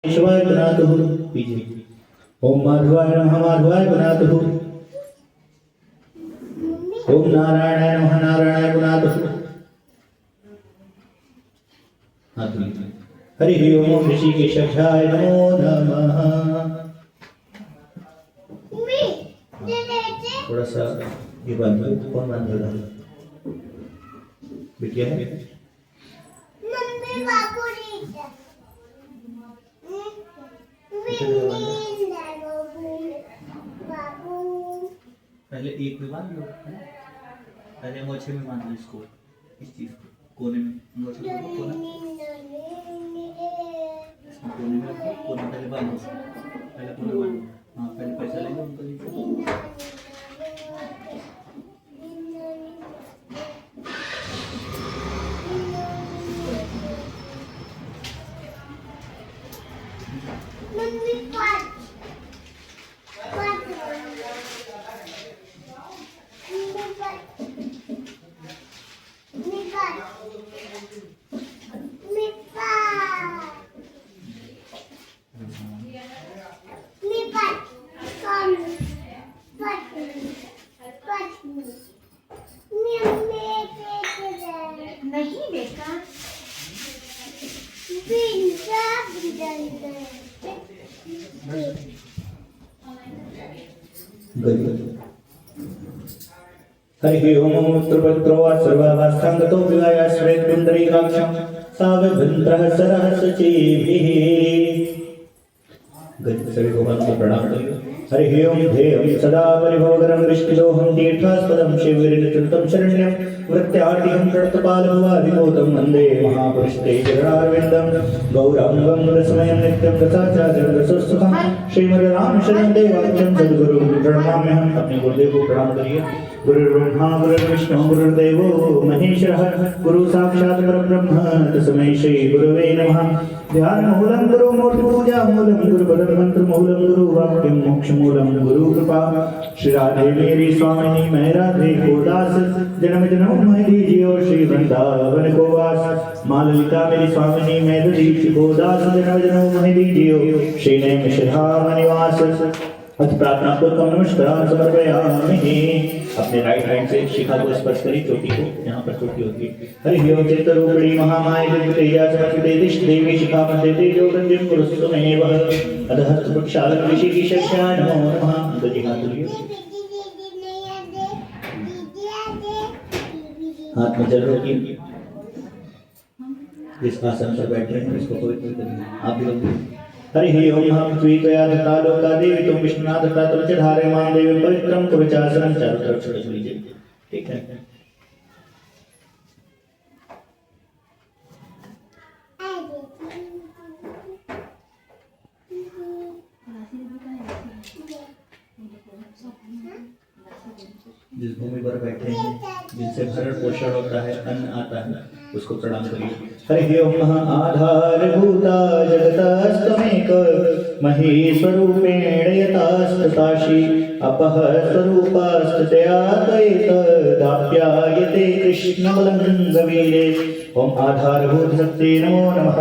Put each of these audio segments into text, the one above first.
शिवाय पुनातुः पीछे ओम माधवाय नमः माधवाय पुनातुः ओम नारायणाय नमः नारायणाय पुनातुः हरि ओम ऋषिकेशाय नमो नमः। थोड़ा सा ये बांध दो, कौन बांध देगा बिटिया है पहले एक में बांध लो, पहले मोछे में बांध लो इसको, इस चीज को कोने में मोछे को कोने में रखो, कोने पहले बांधो, पहले कोने बांधो। हाँ पहले पैसा लेंगे उनको दीजिए। नहीं बेटा हरि ओम त्रिवक्त्रो सर्वावस्थांगतो विवाय श्वेतबिंदरीकाक्षं सावभ्यंतरः सरहसचेभिः। गति सभी भगवान को प्रणाम करिए। हरि ओम ध्येयं सदा परिभवकरं विष्णुदोहं तीर्थास्पदं शिवगिरिचरितं शरण्यं वृत्त्याटिं प्रणतपालभवादिभूतं वन्दे महापुरुषते चरणारविन्दं गौराङ्गं रसमयं नित्यं रसाचार्यं रसोत्सुकं श्रीमद्रामशरणं देवाख्यं सद्गुरुं प्रणमाम्यहम्। अपने गुरुदेव को प्रणाम करिए। गुरुर्ब्रह्मा गुरुर्विष्णु गुरुर्देवो महेश्वरः गुरु साक्षात् परब्रह्म तस्मै श्री गुरवे नमः। ध्यान मूलं गुरु मूर्ति पूजा मूलं गुरु बदन मंत्र मूलं गुरु वाक्यं मोक्ष मूलं गुरु कृपा। श्री राधे मेरी स्वामिनी मैं राधे को दास जन्म जन्म मैं दीजियो श्री वृंदावन को वास। माँ ललिता मेरी स्वामिनी मैं दीक्ष को दास जन्म जन्म मैं दीजियो श्री नैम श्रीधाम निवास। अथ प्रार्थना पूर्वक नमस्कार समर्पयामि। अपने राइट हैंड से शिखा को स्पर्श करी, चोटी को, यहाँ पर चोटी होती है। हरि ओम चित्तरूपिणी महामाय दिव्यतेजा समर्पिते दिश देवी शिखा मध्ये तेजो गंधिं पुरुषमेव अधः प्रक्षालन ऋषिकेशाय नमो नमः। अंदर जी हाथ जोड़िए, हाथ में जल रखिए। जिस आसन पर बैठे हैं इसको पवित्र करिए। आप भी लोग हरि ओम हम त्वया दत्ता लोका देवी तुम विष्णुनाथ दत्ता तुम धारे मान देवी पवित्रम कुवचासनं चारों तरफ छोड़ लीजिए। ठीक है। जिस भूमि पर बैठे हैं जिनसे भरण पोषण होता है अन्न आता है उसको प्रणाम करिए। हरि ओम आधारभूता जगतस्तमेक महेश्वरूपेण यथास्तताशी अपः स्वरूपास्ततया त्वयेतदाप्यायते कृष्णबलं गवीरे। ओम आधारभूत शक्ति नमो नमः।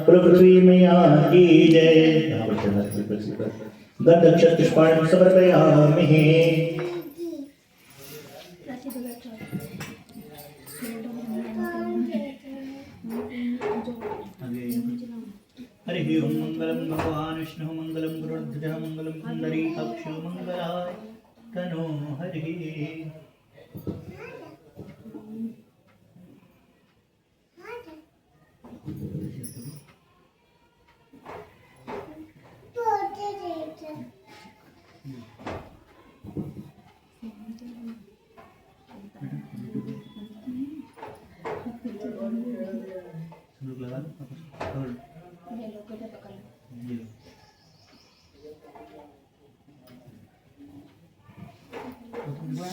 पृथ्वी मैया की जय। गंधक्षत पुष्पाणि समर्पयामि। हरि ओम मंगलम भगवान विष्णु मंगलम गुरुर्ध्वज मंगलम पुंडरीकाक्ष मंगलाय तनो हरि।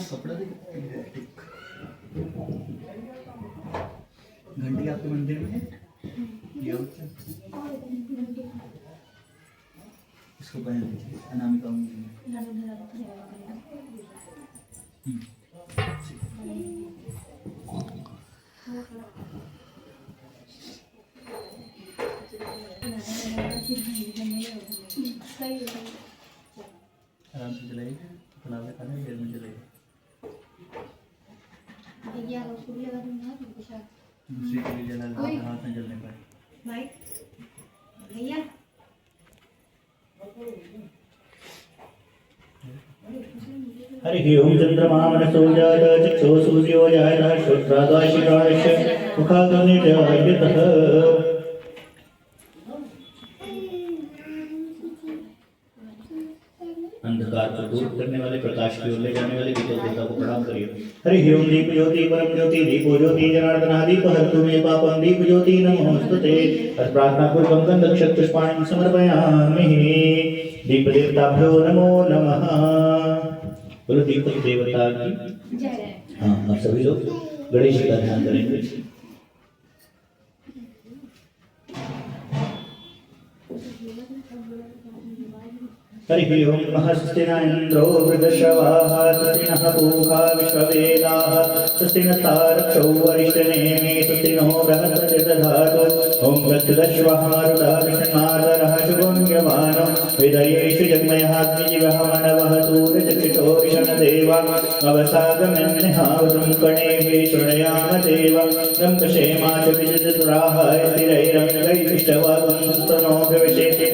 कपड़ा घंटी आपके मंदिर में है इसको पहन लीजिए। अनामिका सही है। आराम से चलाइए, अपना आपने खाना देर में चलाइए। भैया को खुले वाले ना तो शायद दूसरी चीज़ जला ओए। हाथ में जलने पाए। भाई भैया हरि ओम चंद्रमा मनसो जात चक्षु सूर्यो जायतः श्रोत्रादाशिराश्च मुखाग्निर्जायतः। अंधकार को दूर करने वाले, प्रकाश की ओर ले जाने वाले विद्युत देवता को प्रणाम करिए। हरि ओम दीप ज्योति परम ज्योति दीपो ज्योति जनार्दन दीप हरतु मे पापम दीप ज्योति नमोस्तुते। अथ प्रार्थना पूर्वक गंधक्षत पुष्पाणि समर्पयामि। दीप देवताभ्यो नमो नमः। बोलो दीप देवता की जय। हाँ, आप सभी लोग गणेश जी का ध्यान करेंगे। हरि ओम महस्तिना इंद्रो वृद्धश्रवाः स्वस्तिनः पूषा विश्ववेदाः स्वस्तिनः तारक्षो वरिष्ठनेमि स्वस्तिनो बृहस्पतिर्दधातु। ओम प्रत्युदश्वहारुता विष्णुनादरः शुभं यवानो हृदयेषु जग्मयः अग्निजीवः मनवः सूर्यचक्षुषो विषणदेवा अवसागमन्यहावतं कणेभिः शृणयाम देव गं कषेमा च विजितुराः स्थिरैरङ्गैष्टवागं स्तनो भविष्यति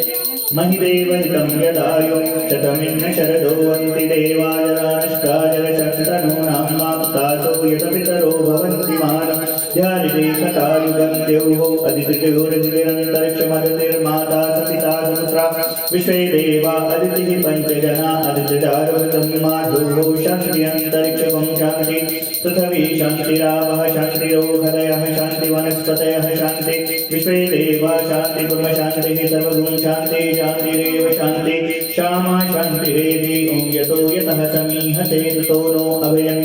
महिदेवहितं यदायु शतमिन्न शरदो वन्ति देवाजरानष्टाजरशतनूनां मामकासो यतपितरो भवन्ति मानं ध्यानिदेशतायुगं द्यौः अदितिर्योरदितिरन्तरिक्षमदितिर्माता सपिता सपुत्रा विश्वे देवा अदितिः पञ्चजना अदितिदारुतं माधुः शान्ति अन्तरिक्षं शान्ति पृथिवी शान्तिरावः शान्तिरोहदयः शान्ति वनस्पतयः शान्ति विश्वे देवा शान्ति ब्रह्म शान्तिः सर्वगुण शान्ति शान्तिरेव शान्ति श्यामा शान्तिरेधि ओम यतो यतः समीहते ततो नो अभयं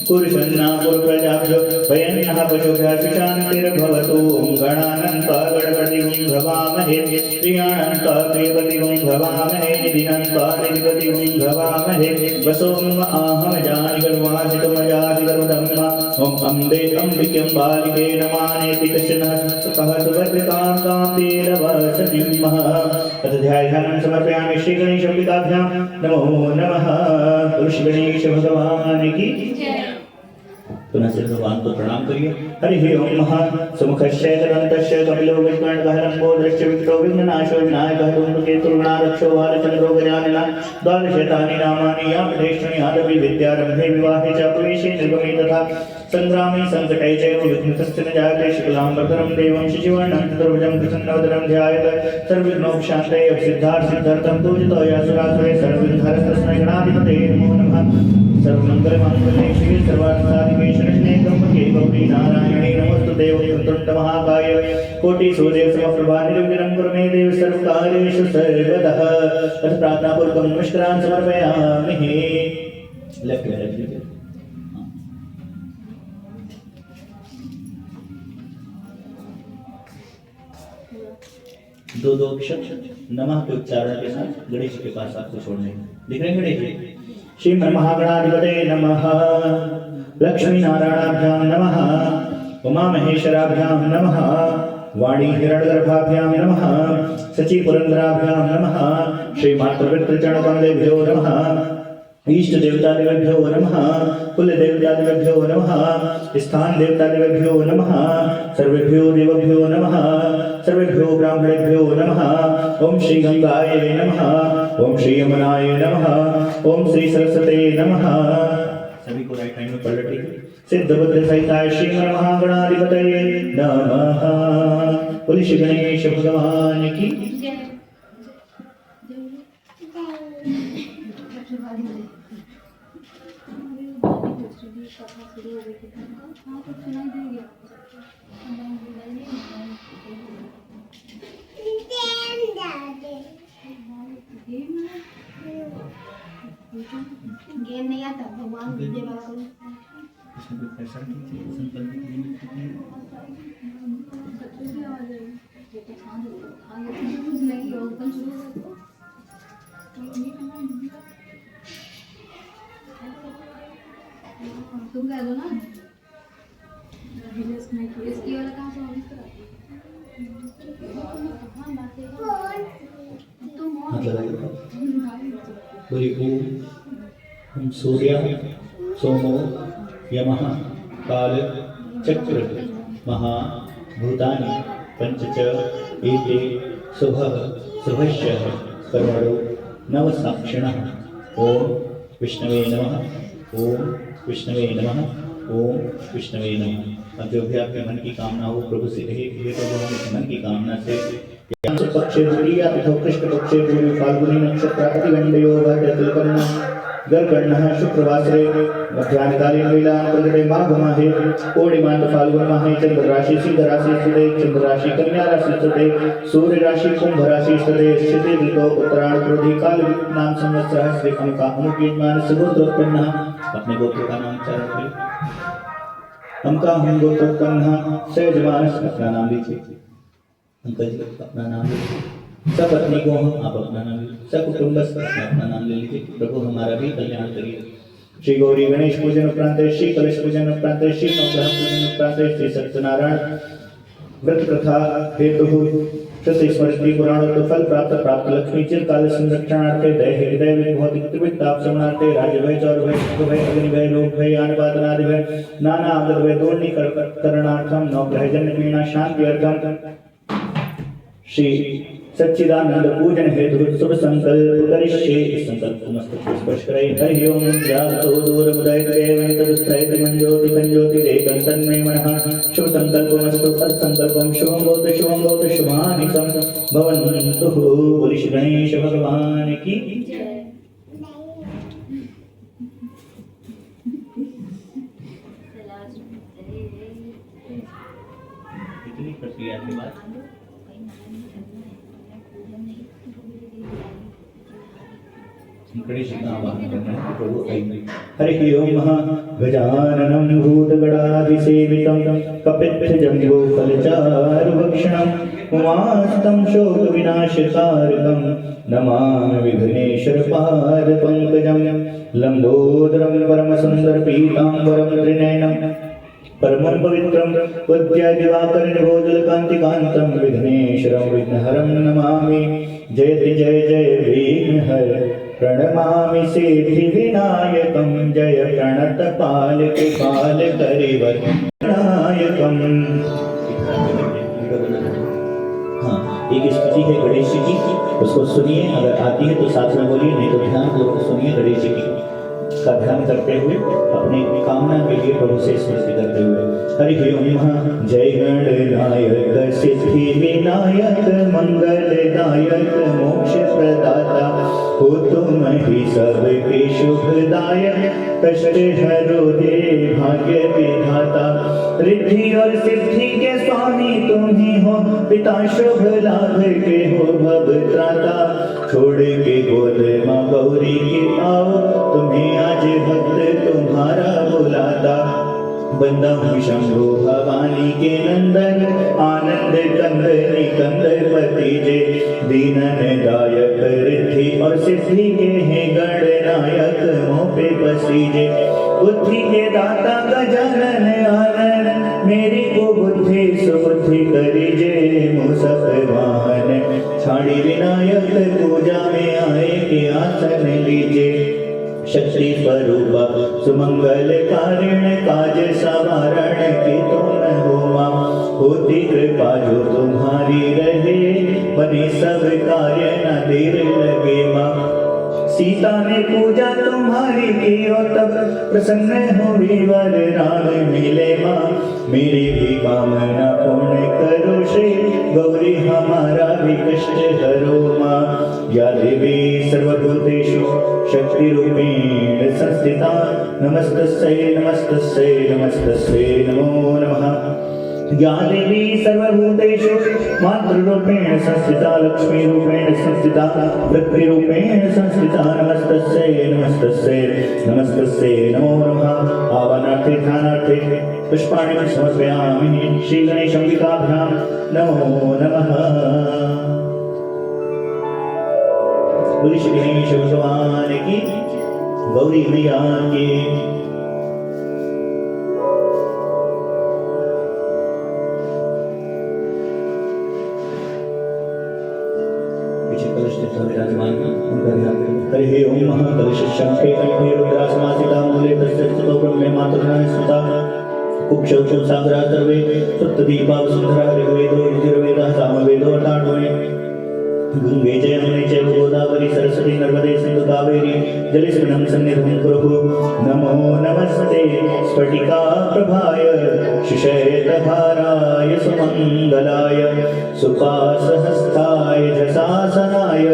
कुरुषन्ना कुरुप्रजाभ्यो भयन्नः पशुभ्यः शान्तिर्भवतु। ओम गणानन्ता गणपतिं भवामहे प्रियाणन्ता प्रियपतिं भवामहे निधिनन्ता निधिपतिं भवामहे वसोम आहम जानिगर्वासितमजातिगरुदम्मा। ओम अम्बे अम्बिक्यं बालिके नमानेति कश्चन कहतु वज्रकां कान्तेरवसतिमः। अथ ध्यानं समर्पयामि श्री गणेशाभ्यां नमो नमः। ऋषि गणेश भगवान की पुनः से भगवान को प्रणाम करिए। हरि ओम महा सुमुखस्य दन्तस्य कपिलो विष्णुर्गहरंबो दृश्य विक्रो विघ्ननाशो विनायकः धूमकेतुर्गणारक्षो बालचन्द्रो गजाननः द्वादशतानि नामानि यापदेष्टि आदपि विद्यारम्भे विवाहे च प्रवेशे निर्गमे तथा संग्रामे संकटे चैव विघ्नस्तस्य न जायते। शुक्लाम्बरधरं देवं शशिवर्णं चतुर्भुजं प्रसन्नवदनं ध्यायेत् सर्वविघ्नोपशान्तये सिद्धार्थं पूजितो यासुरासुरे सर्वविघ्नहरस्तस्मै गणाधिपतये नमो नमः। सर्वमङ्गलमाङ्गल्ये शिवे सर्वार्थसाधिके शरण्ये त्र्यम्बके गौरी नारायणे नमोस्तुते। वक्रतुण्डमहाकाय कोटिसूर्यसमप्रभा निर्विघ्नं कुरु मे देव सर्वकार्येषु सर्वदा। अथ प्रार्थनापूर्वकं नमस्कारान् समर्पयामि। लेफ्ट दो अक्षर नमः के उच्चारण के साथ गणेश के पास आपको छोड़ने दिख रहे हैं गणेश जी। श्री महागणाधिपतये नमः। लक्ष्मी नारायणाभ्यां नमः। उमा महेश्वराभ्यां नमः। वाणी हिरण्यगर्भाभ्यां नमः। सची पुरंदराभ्यां नमः। श्री मातृपितृचरणकमलेभ्यो नमः। इष्ट देवता देवेभ्यो नमः। कुल देवता देवेभ्यो नमः। स्थान देवता देवेभ्यो नमः। सर्वेभ्यो देवभ्यो नमः। सर्वेभ्यो ब्राह्मणेभ्यो नमः। ओम श्री गंगाय नमः। ओम श्री यमुनाय नमः। ओम श्री सरस्वती नमः। सभी को राइट हैंड में पलटिए। सिद्धबुद्ध सहिताय श्री महागणाधिपतये नमः। बोलिए श्री गणेश भगवान की गेम नहीं आता भगवान विजय बाबा को इसमें कोई पैसा नहीं संकल्प तुम कह दो ना इसकी वाला कहाँ से ऑन करा तुम हाथ लगाइए। बोलिए ओम सूर्य सोमो यमः काल चक्र महाभूतानि पंचच एते शुभः शुभस्य कर्मणो नवसाक्षिणः। ओम विष्णवे नमः। ओम विष्णवे नमः। ओम विष्णवे नमः। अब जो भी आपके मन की कामना हो प्रभु से कहे, हे प्रभु हम इस मन की कामना से पक्षे द्वितीया तथा कृष्ण पक्षे पूर्व फाल्गुनी नक्षत्र अतिगंडयो तिलकर्ण गर्गण्णः शुक्रवासरे मध्याह्नकालीन वेलां प्रगटे माघमाहे पूर्णिमांत फाल्गुन माहे चंद्र राशि सिंह राशि स्थिते चंद्र राशि कन्या राशि स्थिते सूर्य राशि कुंभ राशि स्थिते स्थिति ऋतो उत्तरायण क्रोधी काल नाम संवत्सरः श्री अमुका अमुकीयमान सुगोत्रोत्पन्नः। अपने गोत्र का नाम उच्चारण करें। अमुका हम गोत्रोत्पन्नः से यजमानस अपना नाम लीजिए। अंकल जी अपना नाम लीजिए। सपत्नी को हम आप अपना नाम लीजिए। सकुटुंबस अपना नाम ले लीजिए। प्रभु हमारा भी कल्याण करिए। श्री गौरी गणेश पूजन उपरांत श्री कलश पूजन उपरांत श्री नवग्रह पूजन उपरांत श्री सत्यनारायण व्रत कथा हेतु श्रुति स्मृति पुराण फल प्राप्त लक्ष्मी चिरकाल संरक्षणार्थे दय हृदय भौतिक त्रिविध ताप शमनार्थे राज्य भय चौर भय सुख भय अग्नि भय रोग भय आनपातनादि भय नाना आगत भय दूरनी करणार्थम नवग्रह जन्य पीड़ा शांति अर्थम श्री सच्चिदानंद पूजन हेतु शुभ संकल्प करिष्ये। इस संकल्प को मस्तक पर स्पर्श करें। हरि ओम जातो दूर उदय देवं तदुस्त्रैत मंजोति संजोति रेकं तन्मे मनः शुभ संकल्पमस्तु सत्संकल्पं शुभं भवतु शुभानि भवन्तु। बोलिए श्री गणेश भगवान की इतनी प्रक्रिया के बाद गणेश का आवाहन करना है। प्रभु आइए। हरि ओम गजाननं भूतगणाधिसेवितं कपित्थजम्बूफलचारुभक्षणं उमास्तं शोकविनाशकारकं नमामि विघ्नेश्वरपादपङ्कजं लम्बोदरं परमसुन्दरपीताम्बरं त्रिनयनं परमं पवित्रं विद्यादिवाकरनिभोजलकान्तिकान्तं विघ्नेश्वरं विघ्नहरं नमामि। जयति जय जय विघ्नहर प्रणमामि सिद्धिविनायकं जय प्रणतपालकपालकरिवरनायकम्। हाँ, एक स्तुति है गणेश जी की, उसको सुनिए। अगर आती है तो साथ में बोलिए, नहीं तो ध्यान पूर्वक सुनिए। गणेश जी की का ध्यान करते हुए अपनी कामना के लिए प्रभु से स्मृति करते हुए हरि ओम जय गणनायक सिद्धि विनायक मंगलदायक मोक्ष प्रदाता हो तुम ही सबके शुभदायक कष्ट हरो हे भाग्य विधाता रिद्धि और सिद्धि के स्वामी तुम ही हो पिता शुभ लाभ के हो भव त्राता छोड़ के गोद माँ गौरी के आओ तुम्हें आज भक्त तुम्हारा बुलाता बंदा हूँ शंभु भवानी के नंदन आनंद कंद निकंद पति जे दीनन दायक रिद्धि और सिद्धि के हैं गणनायक मोह पे बसीजे बुद्धि के दाता गजानन आनन मेरी को बुद्धि सुबुद्धि करिजे मुसफ वाहन छाड़ी विनायक पूजा में आए के आसन लीजे शक्ति स्वरूप सुमंगल कारण काज सवारण की तुम हो मां होती कृपा जो तुम्हारी रहे बने सब कार्य न देर लगे मां सीता ने पूजा तुम्हारी की और तब प्रसन्न हुई वर राम मिले मां मेरी भी कामना पूर्ण करो श्री गौरी हमारा भी कष्ट हरो मां या देवी सर्वभूतेषु शक्ति रूपेण संस्थिता नमस्तस्यै नमस्तस्यै नमस्तस्यै नमो नमः या देवी सर्वभूतेषु मातृरूपेण संस्थिता लक्ष्मी रूपेण संस्थिता वृत्तिरूपेण संस्थिता नमस्तस्यै नमस्तस्यै नमस्तस्यै नमो नमः आवाहनार्थे ध्यानार्थे पुष्पाणि समर्पयामि श्री गणेशाम्बिकाभ्यां नमो नमः। बोलिए श्री गणेश भगवान की गौरी मैया की नीचे कलश देता विराजमान उनका ध्यान करें। हरि ओम महाकलश शंखे कंठे रुद्रासमासिता मूले तस्य स्थितो ब्रह्मे मातृणाय स्मृता कुक्षौ सागरा सर्वे सप्तदीपा वसुंधरा ऋग्वेदो यजुर्वेदः सामवेदो अथर्वणे गंगे च यमुने चैव गोदावरी सरस्वती नर्मदे सिंधु कावेरी जलेस्मिन् सन्निधिं कुरु। नमो नमस्ते स्फटिकाप्रभाय श्वेतहाराय सुमङ्गलाय सुपासहस्ताय झषासनाय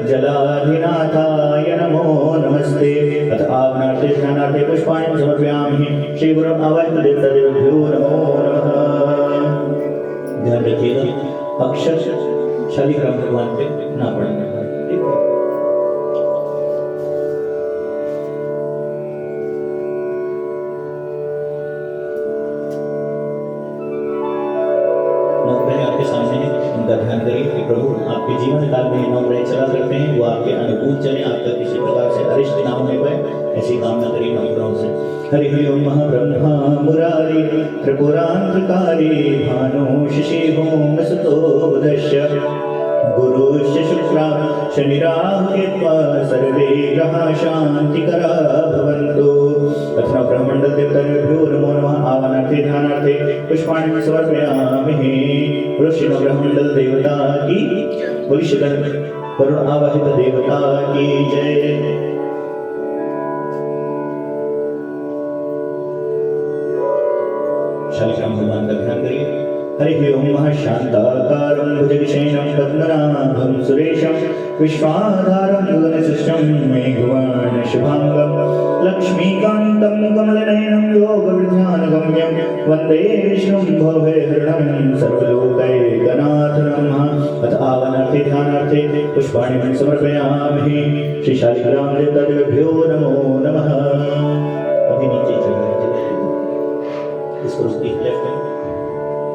जलाधिनाथाय नमो नमस्ते। अथ आवनार्थे स्नानार्थे पुष्पाणि समर्पयामि। श्री गुरु आवाहन देवताभ्यो नमो नमः। ध्यान रखिएगा अक्षर शालिग्राम भगवान पे ना पढ़ना है, ठीक है। नवग्रह आपके सामने है, उनका ध्यान करिए कि प्रभु आपके जीवन काल में नवग्रह चला करते हैं, वो आपके अनुकूल चले, आपका किसी प्रकार से अरिष्ट ना होने पाए, ऐसी कामना करिए नवग्रहों से। हरि ओम ब्रह्मा मुरारी त्रिपुरांतकारी भानु शशि भूम सुतो बुधश्य गुरुश्च शुक्रा शनिराहु केत्वा सर्वे ग्रहाः शान्तिकरा भवन्तु। अथवा ब्रह्मण्डल देवताभ्यो नमो नमः। आवाहनार्थे ध्यानार्थे पुष्पाणि समर्पयामि। ऋषिनो ब्रह्मण्डल देवता की बलिष्ठकर वरुण आवाहित देवता की जय। शालिग्राम भगवान का ध्यान करिए। हरि ओम शांताकारं भुजगशयनं पद्मनाभं सुरेशं विश्वाधारं गगनसृष्टं मेघवर्णशुभांगं लक्ष्मीकान्तं कमलनयनं योगविज्ञानगम्यं वन्दे विष्णुं भवभयहरणं सर्वलोकैकनाथं। अथ आवनार्थे ध्यानार्थे पुष्पाणि समर्पयामि। श्री शालिग्राम देवताभ्यो नमो नमः। अभी नीचे चढ़ाए इसको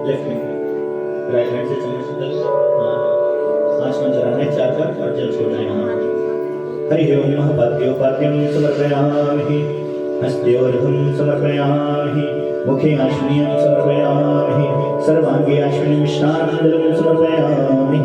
लेफ्ट में राइट हैंड से चलने से आसमान चढ़ाना है 4 बार और जल छोड़ना है यहाँ। हरि ओम पाद्योपाद्यं समर्पयामि। हस्त्योर्धं समर्पयामि। मुखे आश्नियं समर्पयामि। सर्वांगे आश्नियं मिष्टान्नजलं समर्पयामि।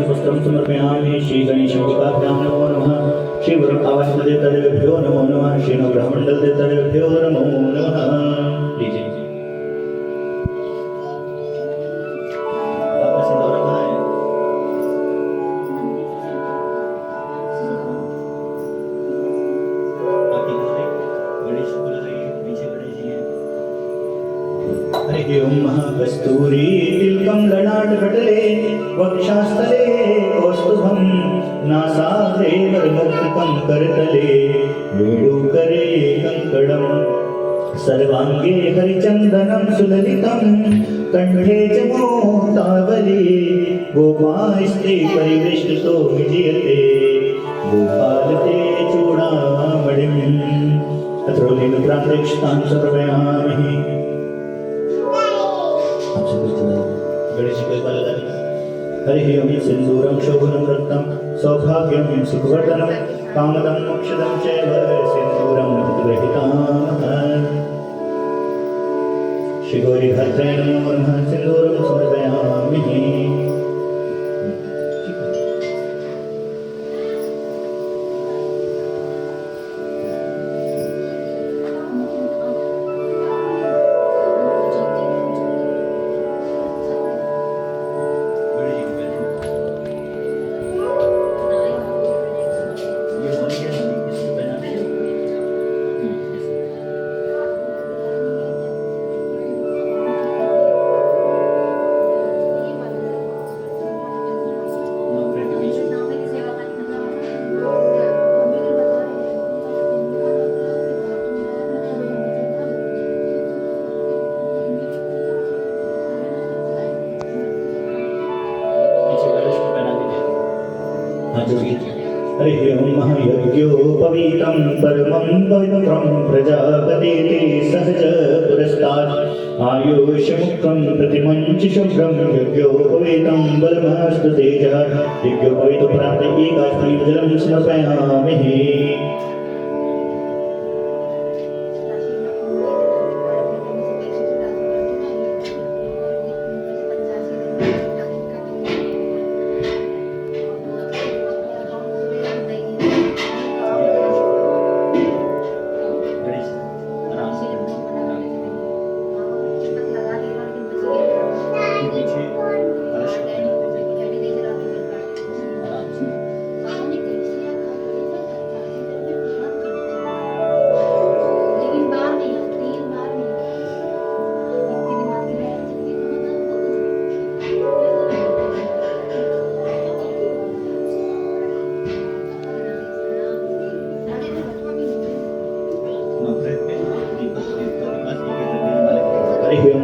वस्त्रं समर्पयामि। श्री गणेशोपाभ्यां नमो नमः। श्री वरुण आवाहन देवताभ्यो नमो नमः। श्री नवग्रहमंडल देवताभ्यो नमो नमः। लीजिए आपका सिंदूर कहाँ है? आपकी कहाँ है? गणेश को लगाइए, पीछे गणेश जी हैं। हरि ओम कस्तूरी तिलकं ललाटपटले वक्षास्थले कौस्तुभं नासाग्रे वरमुक्तकं करतले वेणुकरे कंकणं सर्वांगे हरिचन्दनं सुललितं कंठे च मोक्तावली गोपास्ते परिवेष्टितो विजयते गोपालते चूडामणिम्। अथर्वणेन प्राप्तक्षतां समर्पयामि। गणेश कृपा लगाइए। हरि ओम सिंदूरं शोभनं रत्नं सौभाग्यं सुखवर्धनं कामदं मोक्षदं चैव सिंदूरं प्रतिगृहीताम्। श्री गौरीभद्रे नमो नमः। सिंदूरं समर्पयामि। हरिः ओं यज्ञोपवीतं परमं पवित्रं प्रजापतेः सहज पुरस्तात् आयुष्यमुक्तं प्रतिमञ्च शुभ्रं यज्ञोपवीतं बलमस्तु तेजः यज्ञोपवीतोपरान्त एकास्त्रीं जलं समर्पयामि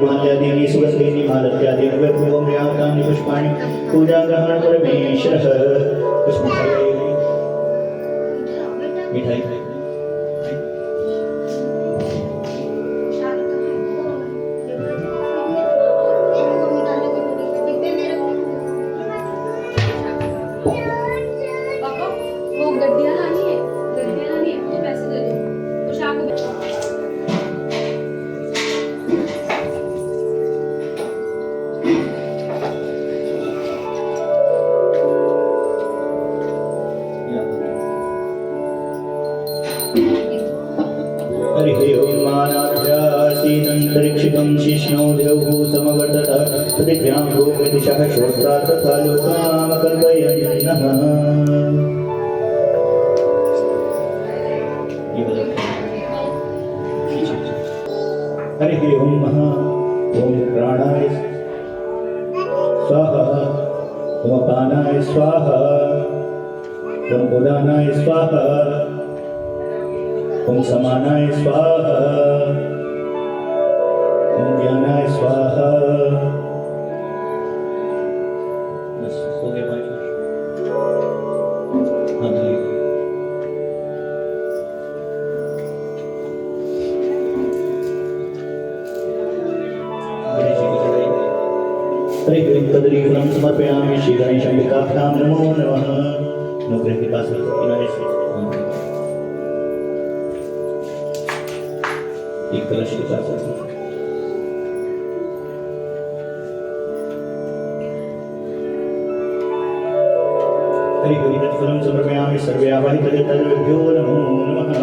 माल्यादीनि सुगन्धीनि मालत्यादीनि वैभवम्र्याकानि पुष्पाणि पूजाग्रहण परमेश्वरः मिठाई पापा वो गड्डियाँ लानी है मुझे पैसे दे दो तो शाम को हरिः ओं मानाभ्यासीदन्तरिक्षितं शिष्णो देवः समवर्तत प्रतिभ्यां गोपतिशः श्रोत्रा तथा लोकामकल्पयन्नः हरिः ओं ॐ प्राणाय स्वाहा ॐ अपानाय स्वाहा ॐ उदानाय स्वाहा ॐ समानाय स्वाहा ॐ ज्ञानाय स्वाहा बस हो गया भाई हाँ धोइए गणेश जी को चढ़ाइए हरिः ओं कदलीफलं समर्पयामि श्री गणेशाम्बिकाभ्यां नमो नमः अनुग्रह के पास किनारे से एक कलश के साथ हरि हरि तत्फलं समर्पयामि सर्वे आवाहित तद्भ्यो नमो नमः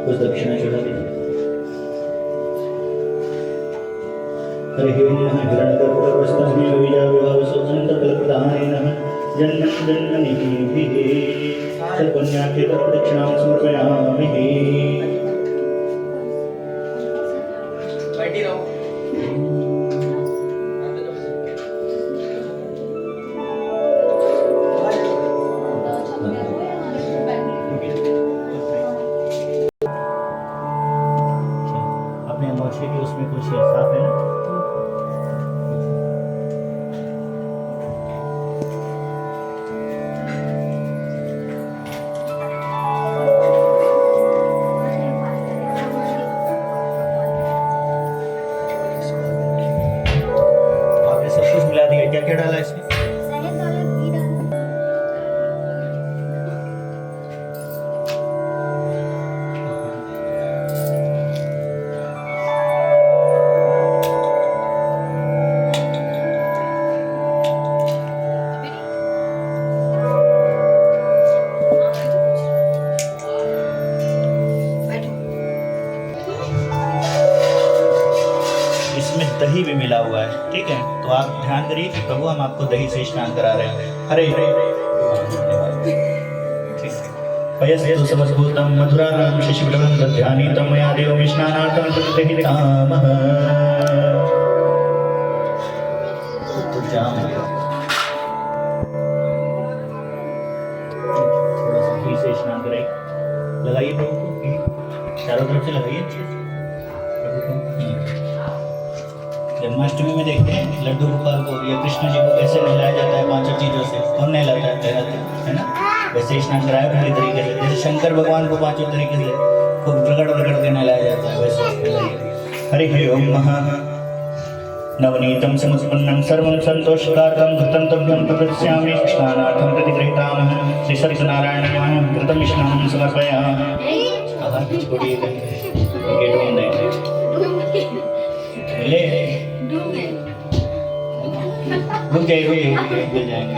कुछ दक्षिणा चढ़ा दीजिए हरि ओं हिरण्यगर्भस्थं विजयविभावसोऽन्तकल्पदाय नमः जन्मनि जन्मनिभिः सर्वपुण्याख्ये तत्प्रदक्षिणां समर्पयामि बैठी रहो अपने मोर्चे की उसमें कुछ साफ है ना क्या क्या डाला इसमें दही भी मिला हुआ है ठीक है तो आप ध्यान करिए कि प्रभु हम आपको दही से स्नान करा रहे हैं हरे हरे पयस्तु समद्भूतं मधुरानां शशिवलवं दध्यानीतं मया देवं स्नानार्थं प्रतिदहितामः थोड़ा सा घी से स्नान करें लगाइए प्रभु को चारों तरफ से लगाइए प्रभु को जन्माष्टमी में देखते हैं लड्डू गोपाल को या कृष्ण जी को कैसे नहलाया जाता है पांचों चीजों से, कौन नहलाता है ना। वैसे स्नान कराया पूरी तरीके से, जैसे शंकर भगवान को पांचों तरीके से खूब रगड़ के नहलाया जाता है, वैसे हरि ओम महा नवनीतं समुत्पन्नं सर्वं सन्तोषकारकं घृतं तभ्यं प्रदर्शयामि स्नानार्थं प्रतिगृहीतामः श्री सत्यनारायणाय घृतं स्नानं समर्पयामि। छोड़िए ये ढूंढ ले रुक जाइए मिल जाएंगे।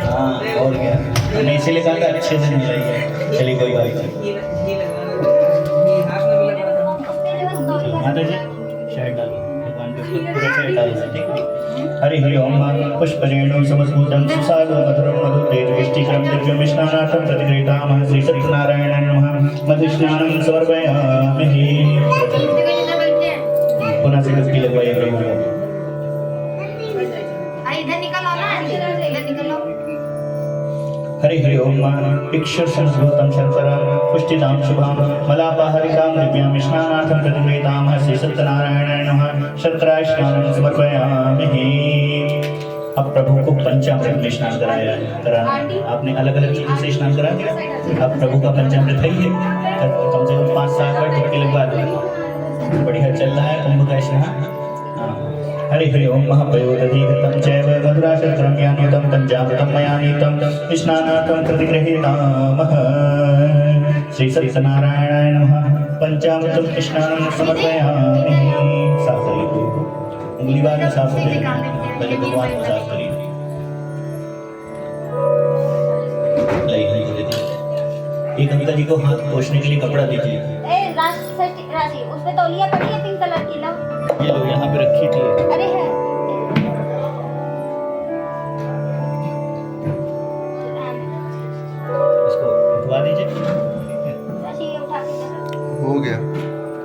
हाँ और क्या, मैंने इसीलिए कहा था अच्छे से मिलाइए। चलिए कोई बात नहीं। माता जी शहद डालो भगवान के ऊपर, पूरा शहद डालो, ठीक है। हरि ओम पुष्परेणु समस्पूतं सुसागो मधुरं मधुतेज पुष्टिकरं दिव्यं स्नानार्थं प्रतिगृहीतामः श्री सत्यनारायणाय नमः मधुस्नानं समर्पयामि। पुनः से डुबकी लगवाइए प्रभु को। इधर निकलो ना, इधर निकलो। हरि ओम इक्षर संस्कृतं शर्करां पुष्टिदां शुभां मलापहरिकां दिव्यां स्नानार्थं प्रतिगृहीतामः श्री सत्यनारायणाय नमः शर्करा स्नानं समर्पयामि। अब प्रभु को पंचामृत में स्नान कराया है। आपने अलग अलग चीजों से स्नान करा दिया, अब प्रभु का पंचामृत है ही है। कम से कम 5-7 बार डुबकी लगवा दो। बढ़िया चल रहा है कुंभ का स्नान। हरि ओम महापयोदधीकृतं चैव मधुराशर्करं यानितं पंचामृतं मया नीतं स्नानार्थं प्रतिगृहीतामः श्री सत्यनारायणाय नमः पंचामृतं स्नानं समर्पयामि। साफ करिए, उंगली बार में साफ करिए, पहले भगवान को साफ करिए। एक अंकल जी को हाथ पोंछने के लिए कपड़ा दीजिए। राशि उस पे तौलिया पड़ी है पिंक कलर की, लो ये लो, यहाँ पे रखी थी। अरे है इसको उठवा दीजिए। राशि ये उठा के हो गया।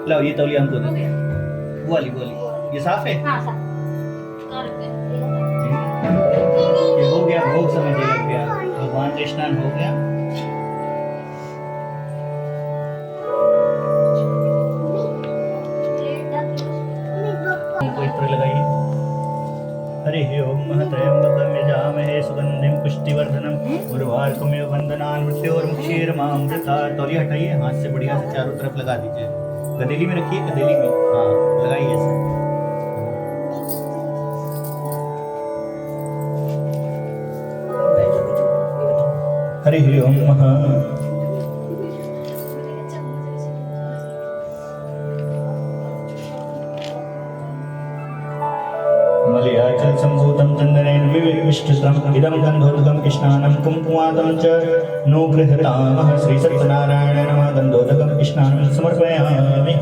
लो ये तौलिया हमको दो, वो वाली ये साफ है। हां सा ये हो गया, भोग समय लग गया, भगवान का स्नान हो गया। लगाइए। हरि ओम महत्रयंबकं यजामहे सुगंधिं पुष्टिवर्धनम् उर्वारुकमिव बन्धनान् मृत्योर्मुक्षीर्मामृतात्। तौलिया हटाइए, हाथ से बढ़िया से चारों तरफ लगा दीजिए। गदेली में रखिए, गदेली में, हाँ लगाइए ऐसे। हरि ओम महा मलयाचल संभूतं चंदनेन विविष्टस्त्रम् इदं गन्धोदकं स्नानं कुंकुमातं च नो गृह्णामः श्री सत्यनारायणाय नमः गन्धोदकं स्नानं समर्पयामि।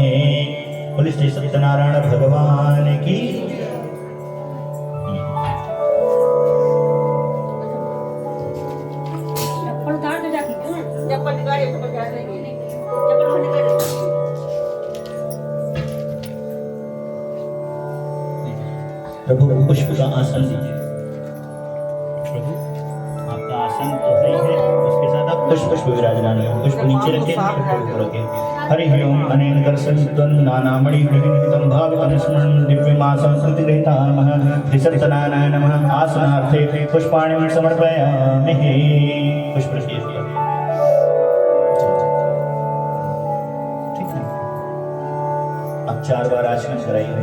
बोले श्री सत्यनारायण भगवान की। प्रभु पुष्प का आसन दीजिए। प्रभु आपका आसन तो है ही है, उसके साथ आप पुष्प विराजमान है। पुष्प नीचे रखे, ऊपर रखे। हरि ओम अनेन दर्शनत्वं नानामणि ग्रहीतं भावितं स्मरणं दिव्यमासं प्रतिगृहीतामः श्री सत्यनारायणाय नमः आसनार्थे पुष्पाणिं समर्पयामि। पुष्प रखिए, ठीक है। अब 4 बार आचमन कराइए।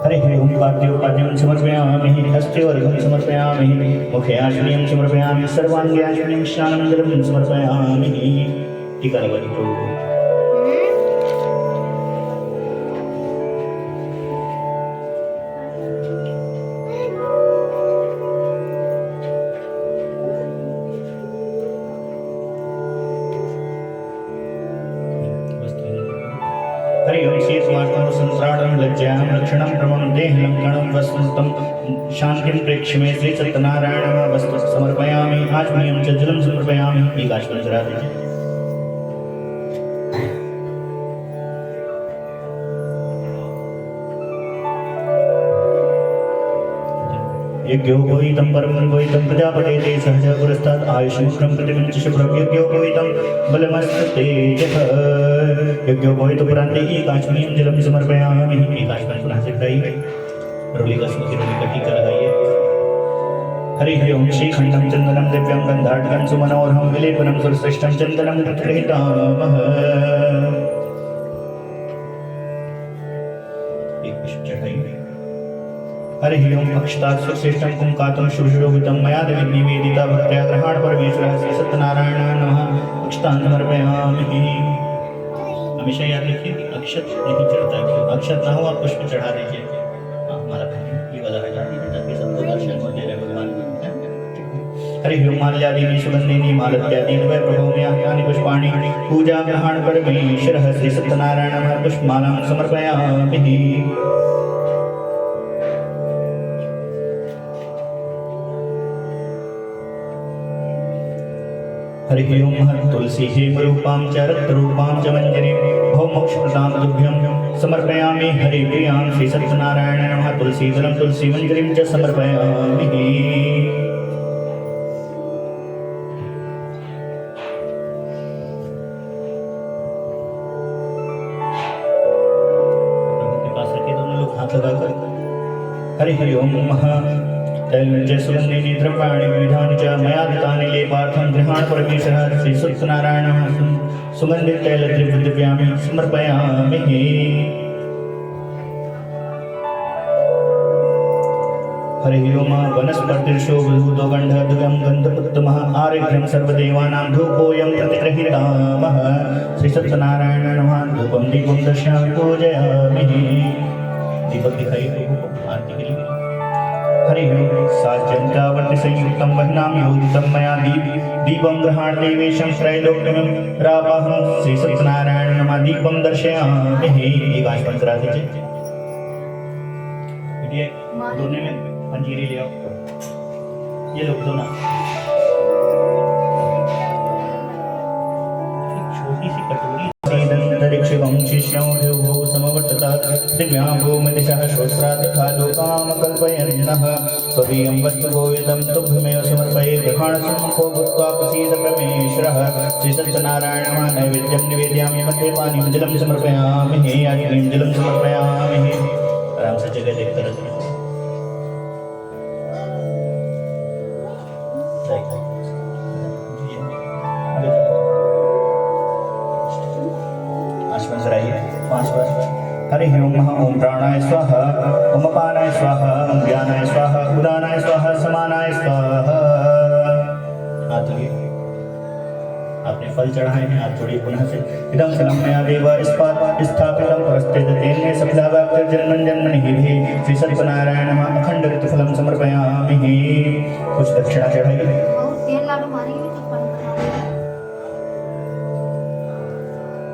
हरि ओम पाद्योपाद्यं समर्पयामि, हस्त्योर्घं समर्पयामि, मुखे आचमनीयं समर्पयामि, सर्वाङ्गे आचमनीयं स्नानं जलं समर्पयामि। टीका लगाइए प्रभु को। हरि ओम शीर्षवाक्यं संस्राणं लज्जां रक्षणं प्रमं देहं गणं वस्तुतं शान्तिं प्रेक्ष्य मे श्री सत्यनारायण वस्तु समर्पयामि। आचमनीयं च जलं समर्पयामि। एक आचमन करा दीजिए। यज्ञोपवीतं परमं गोहितं प्रजापते ते सहज पुरस्तात् आयुष्यमुग्रं प्रतिमिञ्च शुभ्रं यज्ञोपवीतं बलमस्ततेजः यज्ञोपवीतपुरान्ते एकाश्मनीयं जलं समर्पयामि। एकाश्मन पुनः सिद्धाइए रोली का सुखी रोली का टीका लगाइए। हरि ओम श्रीखंडं चंदनं दिव्यं गंधाढ्यं सुमनोहरं विलेपनं सुरश्रेष्ठं चंदनं तत्प्रेतामः। एक पुष्प चढ़ाइए। हरि ओम अक्षतात् सुश्रेष्ठं कुंकातं शुभशोभितं मया देवी निवेदिता भक्त्या ग्रहाण परमेश्वरः श्री सत्यनारायण नमः। अक्षतान् समर्पयामि। हमेशा याद रखिए कि अक्षत नहीं चढ़ता है, अक्षत ना हो आप पुष्प चढ़ा दीजिए। हमारा ये वाला हटा दीजिए ताकि सबको दर्शन हो जाए भगवान के। हरि ओम माल्यादीनि सुगंधीनि मालत्यादीनि वै प्रभोम्यानि पुष्पाणि पूजा ग्रहण परमेश्वरः श्री सत्यनारायण नमः। पुष्पमालां समर्पयामि। हरि ओम महत् तुलसी हेमरूपां च रक्तरूपां च मंजरीं भवमोक्षप्रदां तुभ्यं समर्पयामि। हरिप्रियां श्री सत्यनारायण नमः। तुलसीदलं तुलसी मंजरीं च समर्पयामि। प्रभु के पास रखे दोनों लोग हाथ लगाकर। हरि ओम तैलंच सुगंधीनि द्रव्याणि विविधानि च मया दत्तानि लेपार्थं गृहाण परमेश्वरः श्री सत्यनारायण नमः। सुगंधित तैल द्रव्य दिव्यामि समर्पयामि। हरि ओम वनस्पतिर्शोभूतो गन्धद्वयं गन्धपुत्तमः आर्घ्यं सर्वदेवानां धूपोऽयं प्रतिगृहीतामः। श्री सत्यनारायण नमः। धूपं दीपं दर्शयामि पूजयामि। दीपक दिखाइए प्रभु को आरती के लिए। हरि ओम साज्यंत्रावर्ति संयुक्तं वह्नां योजितं मया दीपं गृहाण देवेशं त्रैलोक्यं रावाहं श्री सत्यनारायण नमः। दीपं दर्शयामि। एक आचमन करा दीजिए। ये दोनों में पंजीरी ले आओ। ये लोग दो ना छोटी सी कटोरी दंतरिक्षिवं शिष्यं देवो समवर्तता दिव्याभो मदिशः श्रोत्रा तथा लोकाम कल्पयन्नः। त्वदीयं वस्तु गोविदं तुभ्यमेव समर्पये ग्रहाणसम्मुखो भूत्वा प्रसीद परमेश्वरः श्री सत्यनारायण नमः। नैवेद्यं निवेदयामि मध्ये पानीं जलं समर्पयामि। अग्निं जलं समर्पयामि। आराम से जगह देखते रहते। हरि ओम ओम प्राणाय स्वाहा ओम अपानाय स्वाहा ओम ज्ञानाय स्वाहा उदानाय स्वाहा समानाय स्वाहा। हाथ जोड़िए। आपने फल चढ़ाए हैं, हाथ जोड़िए पुनः से। इदं फलं मया देव स्थापितं परस्ते तेने सफलावाक्य जन्मन जन्मनि भी श्री सत्यनारायण नमः। अखंड ऋतु फलं समर्पयामि। कुछ दक्षिणा चढ़ाइए।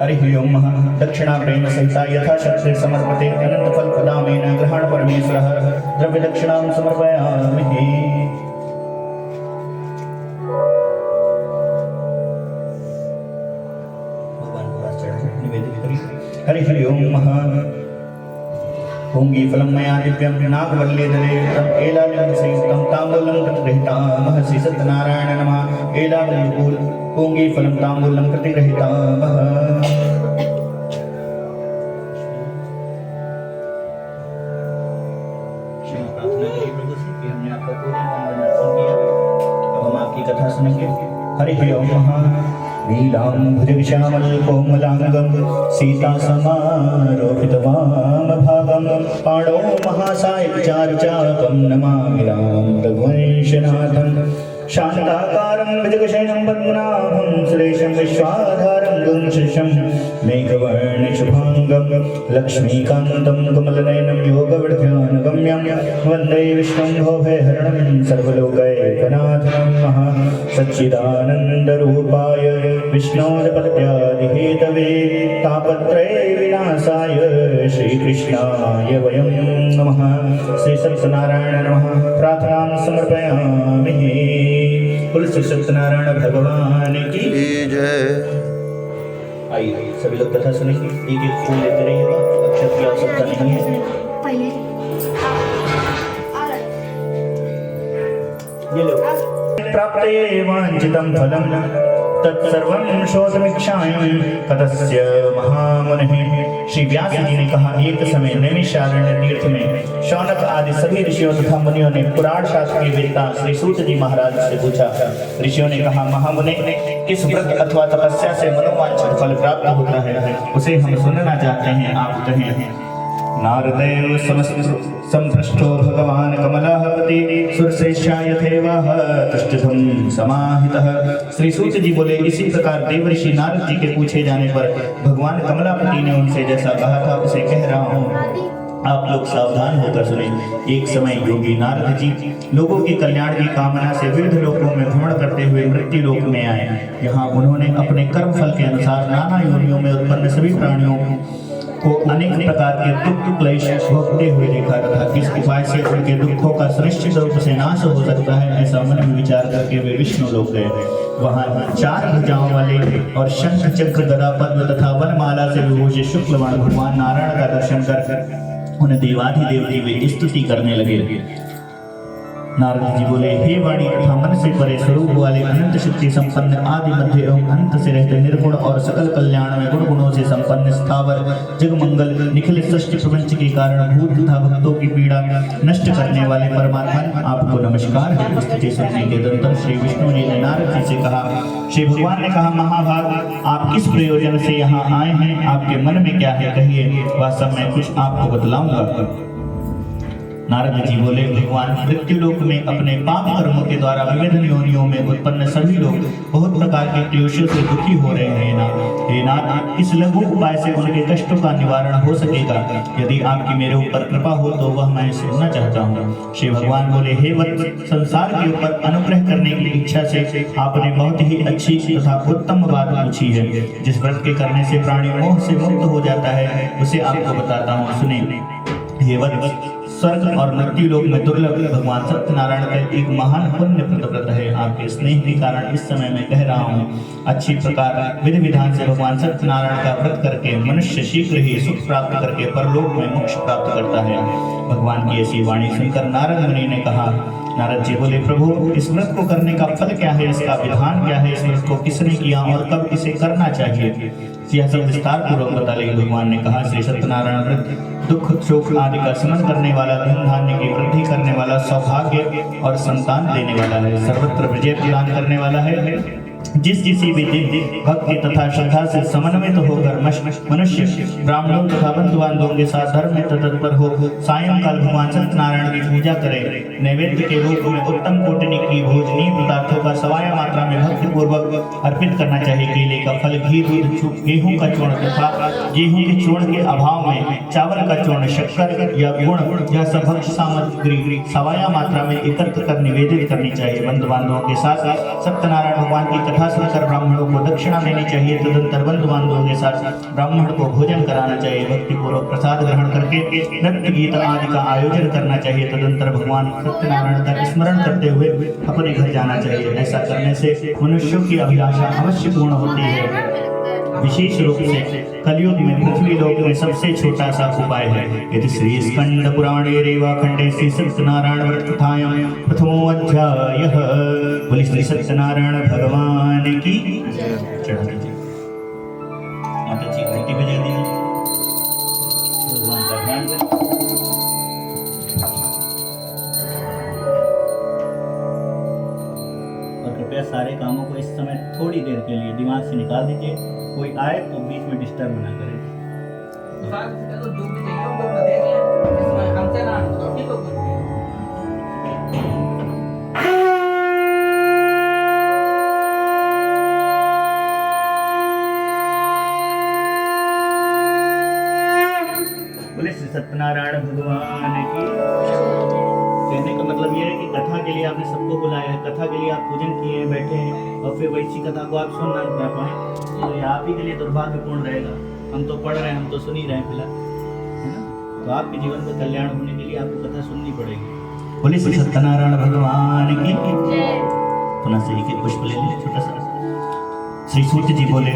हरि ओम दक्षिणा प्रेम सहिता यथाशक्ति समर्पते अनंत फल प्रदामेन ग्रहण परमेश्वरः द्रव्य दक्षिणां समर्पयामि। भगवान को पास चढ़ाइए, निवेदित करिए। हरि ओम पुंगी फलं मया दिव्यं नागवल्लीदले एलालिंग संयुक्तं ताम्बूलं प्रतिगृहीतामः। श्री सत्यनारायण नमः। एलालिंग पुंगी फलं ताम्बूलं प्रतिगृहीतामः। प्रार्थना करिए प्रभु से कि हमने आपका पूर्ण वंदन किया। अब हम आपकी कथा सुनेंगे। हरि ओम नीलाम्भुजविश्यामल कोमलांगं सीता समारोपित वामभागं पाणौ महासायकचारुचापं नमामि राम रघुवंशनाथं। शान्ताकारं भुजगशयनं पद्मनाभं सुरेशं विश्वाधारं गुंशिशं मेघवर्णशुभांगं लक्ष्मीकान्तं कमलनयनं योगवृद्ध्यानगम्यं वन्दे विष्णुं भवभयहरणं सर्वलोकैकनाथं सच्चिदानन्दरूपाय विष्णोर्पत्यादिहेतवे तापत्रय विनाशाय श्रीकृष्णाय वयं नमः। श्री सत्यनारायण नमः। प्रार्थनां समर्पयामि। बोलो श्री सत्यनारायण भगवान की जय। आइए सभी लोग कथा सुनेंगे। एक एक फूल लेते रहिएगा। अक्षर की आवश्यकता नहीं है। पहले प्राप्तये वाञ्छितं फलं तत्सर्वं शोधमीक्षायां कतस्य महामुनिः। श्री व्यास जी ने कहा, एक समय नैमिषारण्य तीर्थ में शौनक आदि सभी ऋषियों तथा मुनियों ने पुराण शास्त्र के वेत्ता श्री सूत जी महाराज से पूछा। ऋषियों ने कहा, महामुने, किस व्रत अथवा तपस्या से मनोवांछित फल प्राप्त होता है, उसे हम सुनना चाहते हैं, आप कहें। नारदेव संपृष्टो भगवान कमलापति सुरश्रेष्ठा यथेवाह तुष्टिधम समाहितः। श्री सूत जी बोले, इसी प्रकार देवर्षि नारद जी के पूछे जाने पर भगवान कमलापति ने उनसे जैसा कहा था उसे कह रहा हूँ, आप लोग सावधान होकर सुने। एक समय योगी नारद जी लोगों के कल्याण की कामना से विविध लोकों में भ्रमण करते हुए मृत्यु लोक में आए। यहाँ उन्होंने अपने कर्म फल के अनुसार नाना योनियों में उत्पन्न सभी प्राणियों को अनेक प्रकार के दुख क्लेश भोगते हुए देखा तथा किस उपाय से उनके दुखों का सुनिश्चित रूप से नाश हो सकता है, ऐसा मन में विचार करके वे विष्णु लोक गए। वहाँ 4 भुजाओं वाले और शंख चक्र गदा पद्म तथा वनमाला से विभूषित शुक्लवान भगवान नारायण का दर्शन कर उन्हें देवाधिदेव जी वे स्तुति करने लगे। नारद जी बोले, हे वाणी तथा मन से परे स्वरूप वाले अनंत शक्ति संपन्न आदि मध्य एवं अंत से रहते निर्गुण और सकल कल्याण में गुण गुणों से संपन्न स्थावर जगमंगल निखिल सृष्टि प्रपंच के कारण भूत तथा भक्तों की पीड़ा नष्ट करने वाले परमात्मा, आपको नमस्कार है। स्तुति सुनने के तदंतर श्री विष्णु जी ने नारद जी से कहा, श्री भगवान ने कहा, महाभाग, आप किस प्रयोजन से यहाँ आए हैं, आपके मन में क्या है, कहिए, वह सब मैं कुछ आपको बतलाऊंगा। नारद जी बोले, भगवान मृत्यु लोक में अपने पाप कर्मों के द्वारा विविध योनियों में उत्पन्न सभी लोग बहुत प्रकार के क्लेशों से दुखी हो रहे हैं। हे नाथ, इस लघु उपाय से उनके कष्टों का निवारण हो सकेगा। यदि आपकी मेरे ऊपर कृपा हो तो वह मैं सुनना चाहता हूँ। श्री भगवान बोले, हे वत्स, संसार के ऊपर अनुग्रह करने की इच्छा से आपने बहुत ही अच्छी तथा उत्तम बात पूछी है। जिस व्रत के करने से प्राणी मोह से मुक्त हो जाता है उसे आपको बताता हूँ, सुने। हे वत्स, स्वर्ग और मृत्यु लोक में दुर्लभ भगवान सत्यनारायण का एक महान पुण्य व्रत है। आपके स्नेह के कारण इस समय मैं कह रहा हूँ। अच्छी प्रकार विधि विधान से भगवान सत्यनारायण का व्रत करके मनुष्य शीघ्र ही सुख प्राप्त करके परलोक में मोक्ष प्राप्त करता है। भगवान की ऐसी वाणी सुनकर नारद मुनि ने कहा, नारद जी बोले, प्रभु, इस व्रत को करने का फल क्या है, इसका विधान क्या है, इस व्रत को किसने किया और कब इसे करना चाहिए, यह सब विस्तार पूर्वक बता ले। भगवान ने कहा, श्री सत्यनारायण व्रत दुख शोक आदि का शमन करने वाला, धन धान्य की वृद्धि करने वाला, सौभाग्य और संतान देने वाला है, सर्वत्र विजय प्रदान करने वाला है। जिस किसी भी दिन भक्ति तथा श्रद्धा से समन्वित होकर मनुष्य ब्राह्मणों तथा बंधु बांधवों के साथ धर्म में तत्पर हो सायंकाल भगवान सत्यनारायण की पूजा करे, नैवेद्य के रूप में उत्तम कोटि की भोजनीय पदार्थों का सवाया मात्रा में भक्ति पूर्वक अर्पित करना चाहिए। केले का फल, घी, दूध, गेहूं का चूर्ण तथा गेहूं के चूर्ण के अभाव में चावल का चूर्ण, शक्कर या गुड़ या सब भक्ष्य सामग्री सवाया मात्रा में एकत्र कर निवेदित करनी चाहिए। बंधु बांधवों के साथ सत्यनारायण भगवान की कथा सुनकर ब्राह्मणों को दक्षिणा देनी चाहिए। तदंतर बंधु बांधवों के साथ ब्राह्मण को भोजन कराना चाहिए। भक्ति पूर्वक प्रसाद ग्रहण करके नृत्य गीत आदि का आयोजन करना चाहिए। तदंतर भगवान सत्यनारायण का स्मरण करते हुए अपने घर जाना चाहिए। ऐसा करने से मनुष्यों की अभिलाषा अवश्य पूर्ण होती है। विशेष रूप से कलयुग में पृथ्वी लोक में सबसे छोटा सा उपाय है। यदि श्री स्कंद पुराणे रेवा खंडे श्री सत्यनारायण व्रत कथायां प्रथमो अध्यायः। बोले श्री सत्यनारायण भगवान की चढ़ा दीजिए, माता जी घंटी बजा दीजिए, भगवान का ध्यान करें। और कृपया सारे कामों को इस समय थोड़ी देर के लिए दिमाग से निकाल दीजिए। कोई आए तो बीच में डिस्टर्ब ना करे। तो जो भी चाहिए वो अपना देख ले, इसमें हमसे ना तो ठीक हो। बोले श्री सत्यनारायण भगवान की। कहने का मतलब ये है कि कथा के लिए आपने सबको बुलाया है, कथा के लिए आप पूजन किए बैठे हैं और फिर वैसी कथा को आप सुन ना पाए तो ये आप ही के लिए दुर्भाग्यपूर्ण रहेगा। हम तो पढ़ रहे हैं, हम तो सुन ही रहे हैं फिलहाल, है ना। तो आपके जीवन का कल्याण होने के लिए आपको कथा सुननी पड़ेगी। बोले श्री सत्यनारायण भगवान की। पुनः से एक पुष्प ले लें छोटा सा। श्री सूत जी बोले,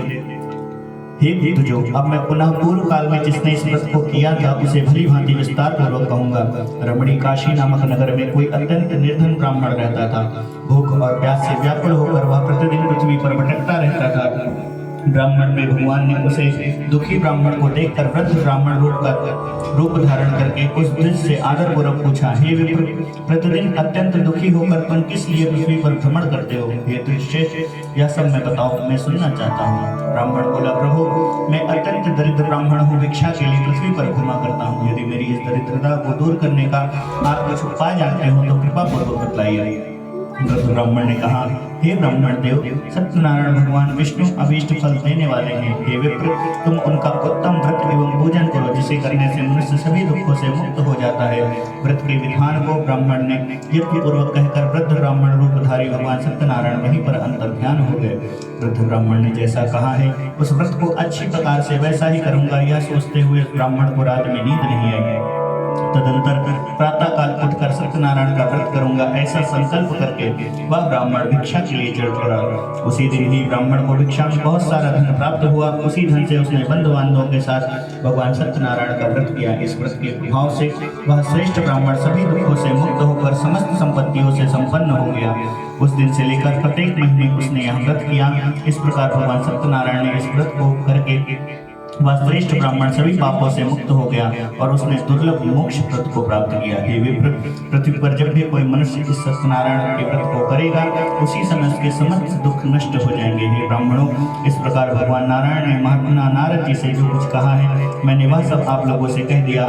हे विद्वजो, अब मैं पुनः पूर्व काल में जिसने इस व्रत को किया था उसे भली भांति विस्तार पूर्वक कहूंगा। रमणी काशी नामक नगर में कोई अत्यंत निर्धन ब्राह्मण रहता था। भूख और प्यास से व्याकुल होकर वह प्रतिदिन पृथ्वी पर भटकता रहता था। ब्राह्मण में भगवान ने उसे दुखी ब्राह्मण को देखकर वृद्ध ब्राह्मण रूप धारण करके उस दृश्य से आदर पूर्वक पूछा, हे विप्र, प्रतिदिन अत्यंत दुखी होकर तुम किस लिए पृथ्वी पर भ्रमण करते हो? हे दृश्य, यह सब मैं बताओ, मैं सुनना चाहता हूँ। ब्राह्मण बोला, प्रभु, मैं अत्यंत दरिद्र ब्राह्मण हूँ, भिक्षा के लिए पृथ्वी पर घूमा करता हूँ। यदि मेरी इस दरिद्रता को दूर करने का आप कुछ उपाय जानते हो तो कृपा पूर्वक बतलाइए। वृद्ध ब्राह्मण ने कहा, हे ब्राह्मण देव, सत्यनारायण भगवान विष्णु अभीष्ट फल देने वाले हैं। हे विप्र, तुम उनका उत्तम व्रत एवं पूजन करो, जिसे करने से मनुष्य सभी दुखों से मुक्त हो जाता है। व्रत के विधान को ब्राह्मण ने यज्ञ पूर्वक कहकर वृद्ध ब्राह्मण रूपधारी भगवान सत्यनारायण वहीं पर अंतर ध्यान हो गए। वृद्ध ब्राह्मण ने जैसा कहा है उस व्रत को अच्छी प्रकार से वैसा ही करूंगा, यह सोचते हुए ब्राह्मण को रात में नींद नहीं आई। तदनंतर प्रातः काल उठकर सत्यनारायण का व्रत करूंगा, ऐसा संकल्प करके वह ब्राह्मण भिक्षा के लिए चल पड़ा। उसी दिन ही ब्राह्मण को भिक्षा में बहुत सारा धन प्राप्त हुआ। उसी धन से उसने बंधु बांधवों के साथ भगवान सत्यनारायण का व्रत किया। इस व्रत के प्रभाव से वह श्रेष्ठ ब्राह्मण सभी दुखों से मुक्त होकर समस्त संपत्तियों से संपन्न हो गया। उस दिन से लेकर प्रत्येक महीने उसने यह व्रत किया। इस प्रकार भगवान सत्यनारायण ने इस व्रत को करके वह श्रेष्ठ ब्राह्मण सभी पापों से मुक्त हो गया और उसने दुर्लभ मोक्ष व्रत को प्राप्त किया। हे विप्र, पृथ्वी पर जब भी कोई मनुष्य इस सत्यनारायण के व्रत को करेगा उसी समय उसके समस्त दुख नष्ट हो जाएंगे। हे ब्राह्मणों, इस प्रकार भगवान नारायण ने महात्मा नारद जी से जो कुछ कहा है मैंने वह सब आप लोगों से कह दिया।